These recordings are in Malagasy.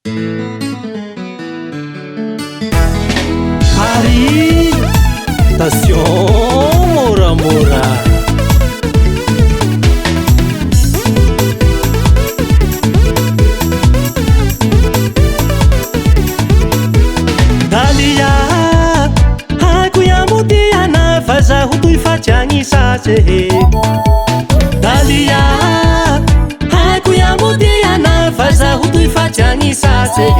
Hari Station Mora-Mora. Dalia haiko yamodiana fa zaho toy fatriagny sase. Dalia haiko yamodiana fa zaho toy fatriagny sase.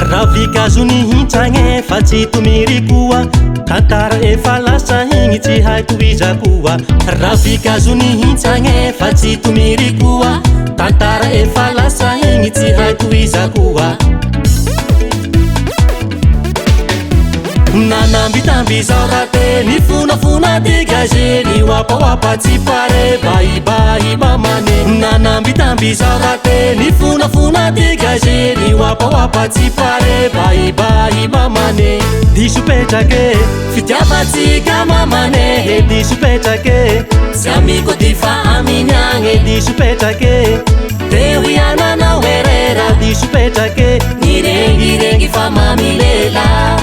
Ravikazony hintsagny fa tsy tomiry koa, tantara efa lasa igny tsy haiko iza koa. Ravikazony hintsagny fa tsy tomiry koa, tantara efa lasa igny tsy haiko iza koa. Nanambitamby zao raha ny fonafona dégagé, ny wapawapa tsy pare baibai mamane. Nanambitamby zao raha ny fonafona dégagé, ny wapawapa tsy pare baibai mamane. Diso petrake fitiavatsika mamane, diso petrake sy amigo difa aminagny, diso petrake teo iananao herera, diso petrake nirengirengy fa mamilela.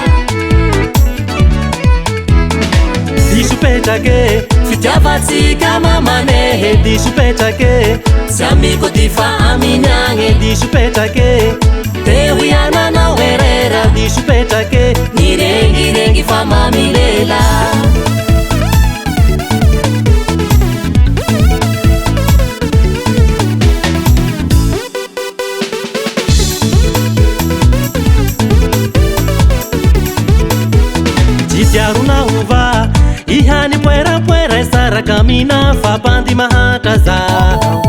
Diso petrake fitiavatsika mamane, diso petrake sy amigo difa aminagny, diso petrake teo iananao herera, diso petrake nirengirengy fa mamilela. Jitiarona ova ihany poerapoera saraka mina fabandy mahatra zaho.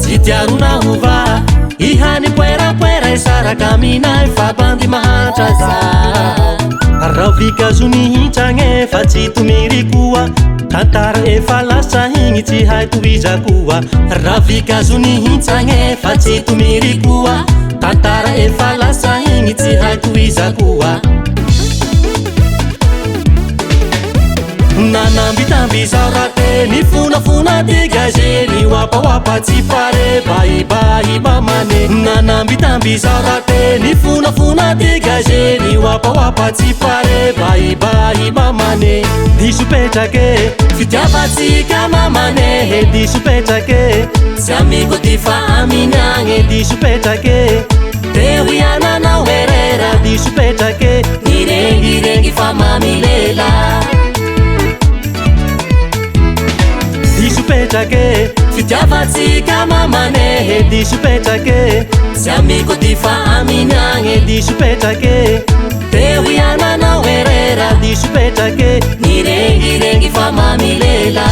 Jitiarona ova ihany poerapoera saraka mina fabandy mahatra zaho. Ravikazony hintsagny fa tsy tomiry koa, tantara efa lasa igny tsy haiko iza koa. Ravikazony hintsagny fa tsy tomiry koa, tantara efa lasa igny tsy haiko iza koa. Nanambitamby zao raha ny fonafona dégagé, ny wapawapa tsy pare baibai mamane. Nanambitamby zao raha ny fonafona dégagé, ny wapawapa tsy pare baibai mamane. Diso petrake fitiavatsika mamane, diso petrake sy amigo difa aminagny, diso petrake teo iananao herera, diso petrake nirengirengy fa mamilela. Diso petrake fitiavatsika mamane, diso petrake sy amigo difa aminagny, diso petrake teo iananao herera, diso petrake nirengirengy fa mamilela.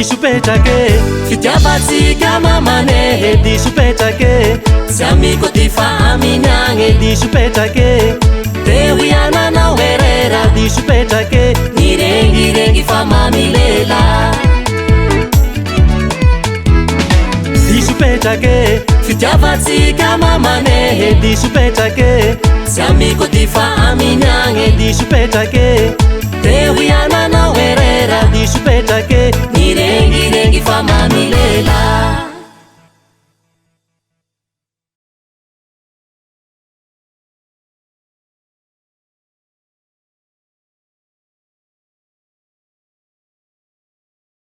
Diso petrake fitiavatsika mamane, diso petrake sy amigo difa aminagny, diso petrake teo iananao herera, diso petrake nirengirengy fa mamilela. Diso petrake fitiavatsika mamane, diso petrake sy amigo difa aminagny, diso petrake teo iananao herera, diso petrake nirengirengy fa mamilela.